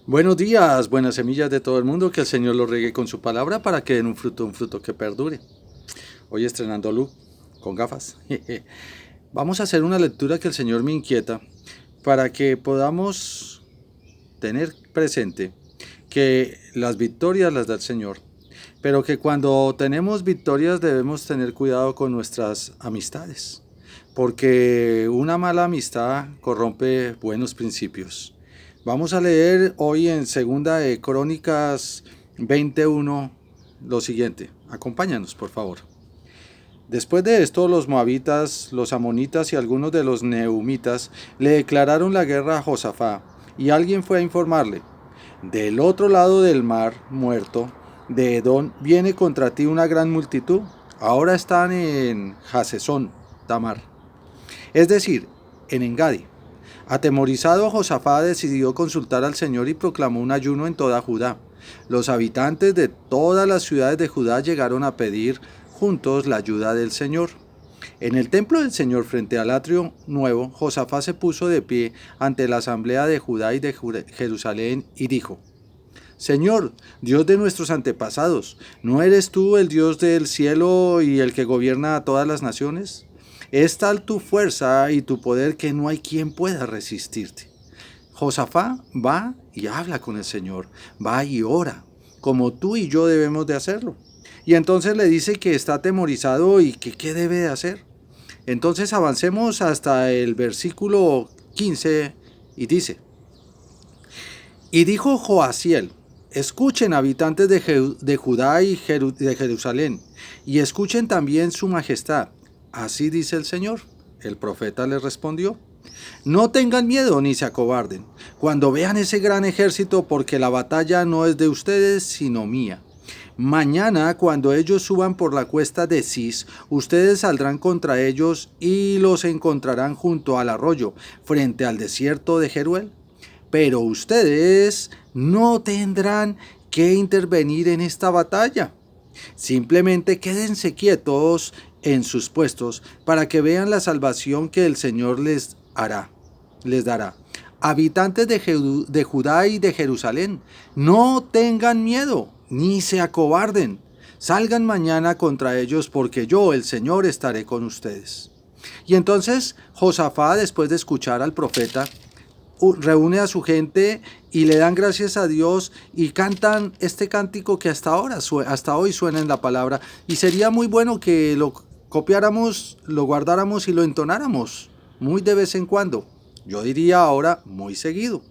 Buenos días, buenas semillas de todo el mundo, que el Señor los riegue con su palabra para que den un fruto que perdure. Hoy estrenando look, con gafas. Vamos a hacer una lectura que el Señor me inquieta para que podamos tener presente que las victorias las da el Señor, pero que cuando tenemos victorias debemos tener cuidado con nuestras amistades, porque una mala amistad corrompe buenos principios. Vamos a leer hoy en Segunda de Crónicas 21 lo siguiente. Acompáñanos, por favor. Después de esto, los moabitas, los amonitas y algunos de los neumitas le declararon la guerra a Josafá, y alguien fue a informarle: del otro lado del mar muerto de Edom viene contra ti una gran multitud. Ahora están en Hasesón Tamar, es decir, en Engadi. Atemorizado, Josafá decidió consultar al Señor y proclamó un ayuno en toda Judá. Los habitantes de todas las ciudades de Judá llegaron a pedir juntos la ayuda del Señor. En el templo del Señor, frente al atrio nuevo, Josafá se puso de pie ante la asamblea de Judá y de Jerusalén y dijo: Señor, Dios de nuestros antepasados, ¿no eres tú el Dios del cielo y el que gobierna a todas las naciones? Es tal tu fuerza y tu poder que no hay quien pueda resistirte. Josafá va y habla con el Señor, va y ora, como tú y yo debemos de hacerlo. Y entonces le dice que está atemorizado y que qué debe de hacer. Entonces avancemos hasta el versículo 15 y dice: Y dijo Joasiel: escuchen, habitantes de Judá y de Jerusalén, y escuchen también su majestad. Así dice el Señor. El profeta le respondió: no tengan miedo ni se acobarden cuando vean ese gran ejército, porque la batalla no es de ustedes, sino mía. Mañana, cuando ellos suban por la cuesta de Cis, ustedes saldrán contra ellos y los encontrarán junto al arroyo, frente al desierto de Jeruel. Pero ustedes no tendrán que intervenir en esta batalla. Simplemente quédense quietos en sus puestos para que vean la salvación que el Señor les dará. Habitantes de Judá y de Jerusalén, no tengan miedo, ni se acobarden. Salgan mañana contra ellos, porque yo, el Señor, estaré con ustedes. Y entonces Josafá, después de escuchar al profeta, reúne a su gente y le dan gracias a Dios y cantan este cántico que hasta hoy suena en la palabra, y sería muy bueno que lo copiáramos, lo guardáramos y lo entonáramos muy de vez en cuando. Yo diría ahora muy seguido.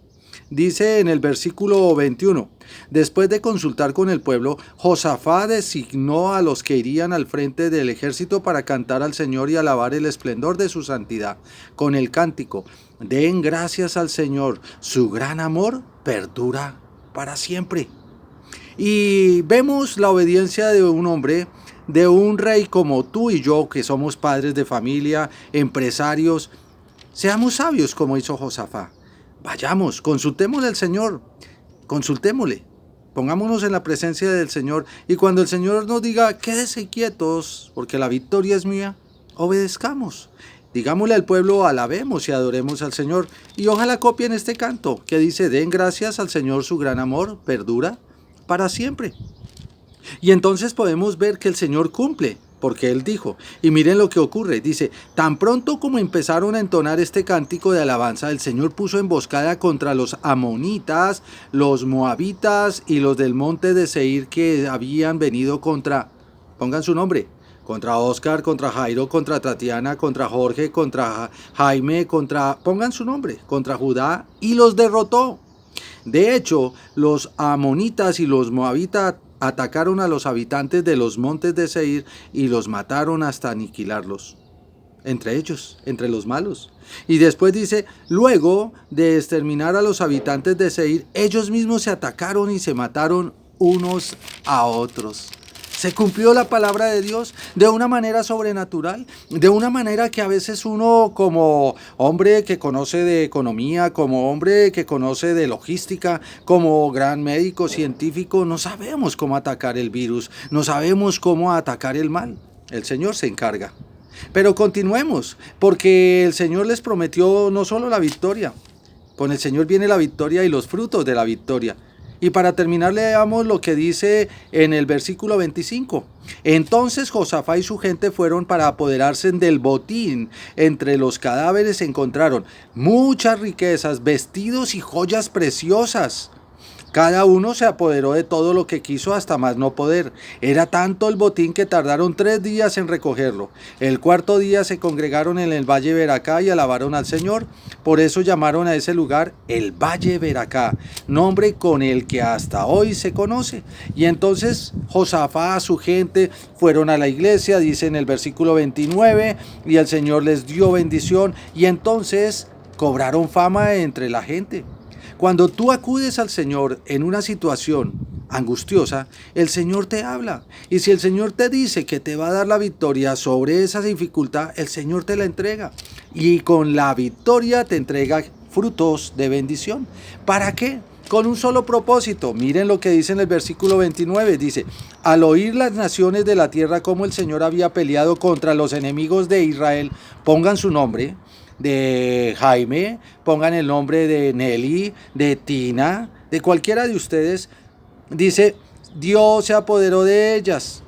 Dice en el versículo 21: después de consultar con el pueblo, Josafá designó a los que irían al frente del ejército para cantar al Señor y alabar el esplendor de su santidad con el cántico: den gracias al Señor, su gran amor perdura para siempre. Y vemos la obediencia de un hombre, de un rey como tú y yo, que somos padres de familia, empresarios. Seamos sabios como hizo Josafá. Vayamos, consultémosle al Señor, consultémosle, pongámonos en la presencia del Señor, y cuando el Señor nos diga quédese quietos porque la victoria es mía, obedezcamos. Digámosle al pueblo: alabemos y adoremos al Señor. Y ojalá copien este canto que dice: den gracias al Señor, su gran amor perdura para siempre. Y entonces podemos ver que el Señor cumple, porque Él dijo. Y miren lo que ocurre. Dice: tan pronto como empezaron a entonar este cántico de alabanza, el Señor puso emboscada contra los amonitas, los moabitas y los del monte de Seir, que habían venido contra, pongan su nombre, contra Oscar, contra Jairo, contra Tatiana, contra Jorge, contra Jaime, pongan su nombre, contra Judá, y los derrotó. De hecho, los amonitas y los moabitas atacaron a los habitantes de los montes de Seir y los mataron hasta aniquilarlos. Entre ellos, entre los malos. Y después dice: luego de exterminar a los habitantes de Seir, ellos mismos se atacaron y se mataron unos a otros. Se cumplió la palabra de Dios de una manera sobrenatural, de una manera que a veces uno, como hombre que conoce de economía, como hombre que conoce de logística, como gran médico científico, no sabemos cómo atacar el virus, no sabemos cómo atacar el mal. El Señor se encarga. Pero continuemos, porque el Señor les prometió no solo la victoria, Con el Señor viene la victoria y los frutos de la victoria. Y para terminar leamos lo que dice en el versículo 25. Entonces Josafat y su gente fueron para apoderarse del botín. Entre los cadáveres encontraron muchas riquezas, vestidos y joyas preciosas. Cada uno se apoderó de todo lo que quiso hasta más no poder. Era tanto el botín que tardaron 3 días en recogerlo. El cuarto día se congregaron en el valle Beracá y alabaron al Señor. Por eso llamaron a ese lugar el Valle Beracá, nombre con el que hasta hoy se conoce. Y entonces Josafat, su gente, fueron a la iglesia, dice en el versículo 29, y el Señor les dio bendición, y entonces cobraron fama entre la gente. Cuando tú acudes al Señor en una situación angustiosa, el Señor te habla. Y si el Señor te dice que te va a dar la victoria sobre esa dificultad, el Señor te la entrega. Y con la victoria te entrega frutos de bendición. ¿Para qué? Con un solo propósito. Miren lo que dice en el versículo 29. Dice, al oír las naciones de la tierra cómo el Señor había peleado contra los enemigos de Israel, pongan su nombre, de Jaime, pongan el nombre de Nelly, de Tina, de cualquiera de ustedes, dice, Dios se apoderó de ellas.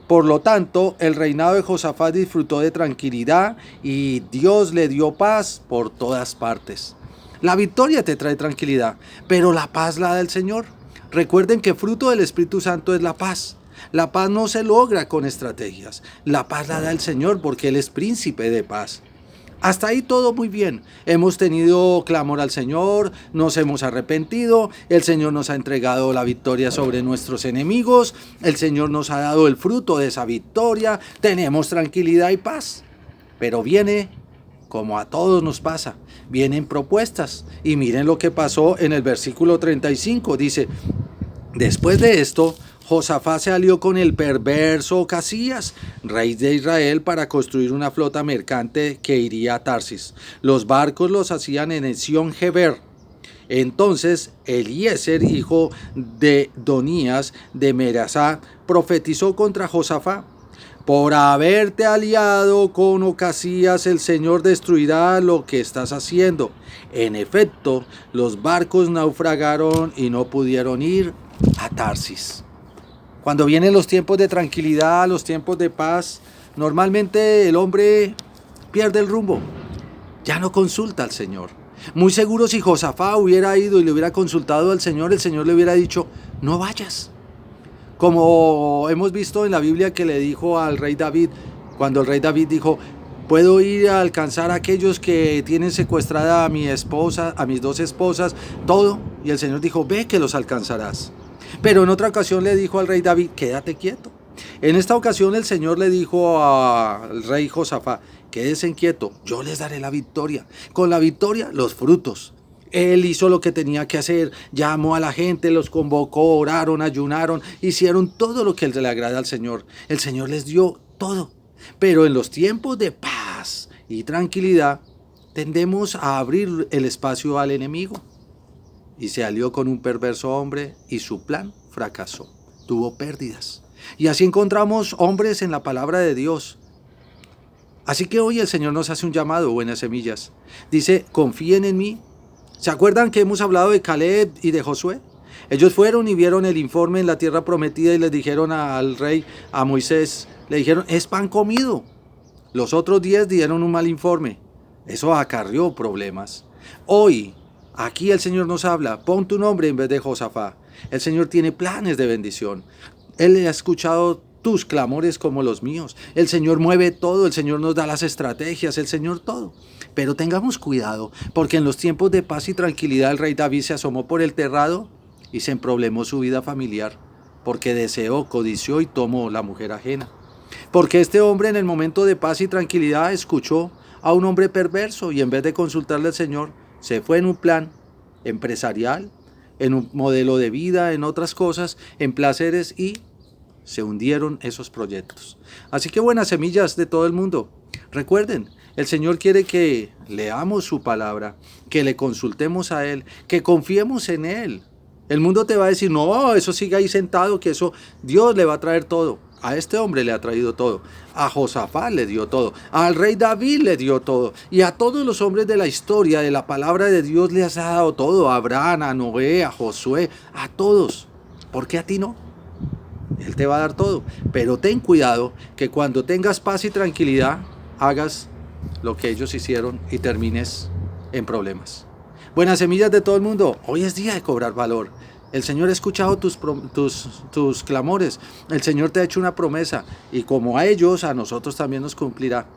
Por lo tanto, el reinado de Josafat disfrutó de tranquilidad y Dios le dio paz por todas partes. La victoria te trae tranquilidad, pero la paz la da el Señor. Recuerden que fruto del Espíritu Santo es la paz. La paz no se logra con estrategias. La paz la da el Señor porque Él es príncipe de paz. Hasta ahí todo muy bien. Hemos tenido clamor al Señor, nos hemos arrepentido, el Señor nos ha entregado la victoria sobre nuestros enemigos, el Señor nos ha dado el fruto de esa victoria, tenemos tranquilidad y paz. Pero viene, como a todos nos pasa, vienen propuestas. Y miren lo que pasó en el versículo 35, dice, después de esto, Josafat se alió con el perverso Ocasías, rey de Israel, para construir una flota mercante que iría a Tarsis. Los barcos los hacían en Esión-Geber. Entonces Eliezer, hijo de Donías de Merazá, profetizó contra Josafat. Por haberte aliado con Ocasías, el Señor destruirá lo que estás haciendo. En efecto, los barcos naufragaron y no pudieron ir a Tarsis. Cuando vienen los tiempos de tranquilidad, los tiempos de paz, normalmente el hombre pierde el rumbo. Ya no consulta al Señor. Muy seguro si Josafat hubiera ido y le hubiera consultado al Señor, el Señor le hubiera dicho, no vayas. Como hemos visto en la Biblia que le dijo al rey David, cuando el rey David dijo, puedo ir a alcanzar a aquellos que tienen secuestrada a mi esposa, a mis 2 esposas, todo. Y el Señor dijo, ve que los alcanzarás. Pero en otra ocasión le dijo al rey David, quédate quieto. En esta ocasión el Señor le dijo al rey Josafat, quédese quieto, yo les daré la victoria. Con la victoria, los frutos. Él hizo lo que tenía que hacer, llamó a la gente, los convocó, oraron, ayunaron, hicieron todo lo que le agrada al Señor. El Señor les dio todo. Pero en los tiempos de paz y tranquilidad, tendemos a abrir el espacio al enemigo. Y se alió con un perverso hombre y su plan fracasó. Tuvo pérdidas. Y así encontramos hombres en la palabra de Dios. Así que hoy el Señor nos hace un llamado, buenas semillas. Dice, confíen en mí. ¿Se acuerdan que hemos hablado de Caleb y de Josué? Ellos fueron y vieron el informe en la tierra prometida y les dijeron al rey, a Moisés, le dijeron, es pan comido. Los otros 10 dieron un mal informe. Eso acarrió problemas. Hoy, aquí el Señor nos habla, pon tu nombre en vez de Josafat. El Señor tiene planes de bendición. Él ha escuchado tus clamores como los míos. El Señor mueve todo, el Señor nos da las estrategias, el Señor todo. Pero tengamos cuidado, porque en los tiempos de paz y tranquilidad el rey David se asomó por el terrado y se emproblemó su vida familiar, porque deseó, codició y tomó la mujer ajena. Porque este hombre en el momento de paz y tranquilidad escuchó a un hombre perverso y en vez de consultarle al Señor, se fue en un plan empresarial, en un modelo de vida, en otras cosas, en placeres y se hundieron esos proyectos. Así que buenas semillas de todo el mundo. Recuerden, el Señor quiere que leamos su palabra, que le consultemos a Él, que confiemos en Él. El mundo te va a decir, no, eso sigue ahí sentado, que eso Dios le va a traer todo. A este hombre le ha traído todo. A Josafat le dio todo. Al rey David le dio todo. Y a todos los hombres de la historia, de la palabra de Dios, les ha dado todo. A Abraham, a Noé, a Josué, a todos. ¿Por qué a ti no? Él te va a dar todo. Pero ten cuidado que cuando tengas paz y tranquilidad, hagas lo que ellos hicieron y termines en problemas. Buenas semillas de todo el mundo. Hoy es día de cobrar valor. El Señor ha escuchado tus clamores. El Señor te ha hecho una promesa. Y como a ellos, a nosotros también nos cumplirá.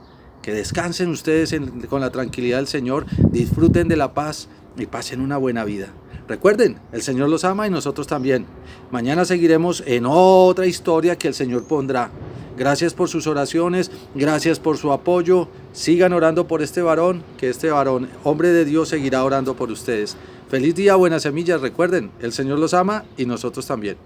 Que descansen ustedes con la tranquilidad del Señor. Disfruten de la paz y pasen una buena vida. Recuerden, el Señor los ama y nosotros también. Mañana seguiremos en otra historia que el Señor pondrá. Gracias por sus oraciones, gracias por su apoyo. Sigan orando por este varón, que este varón, hombre de Dios, seguirá orando por ustedes. Feliz día, buenas semillas. Recuerden, el Señor los ama y nosotros también.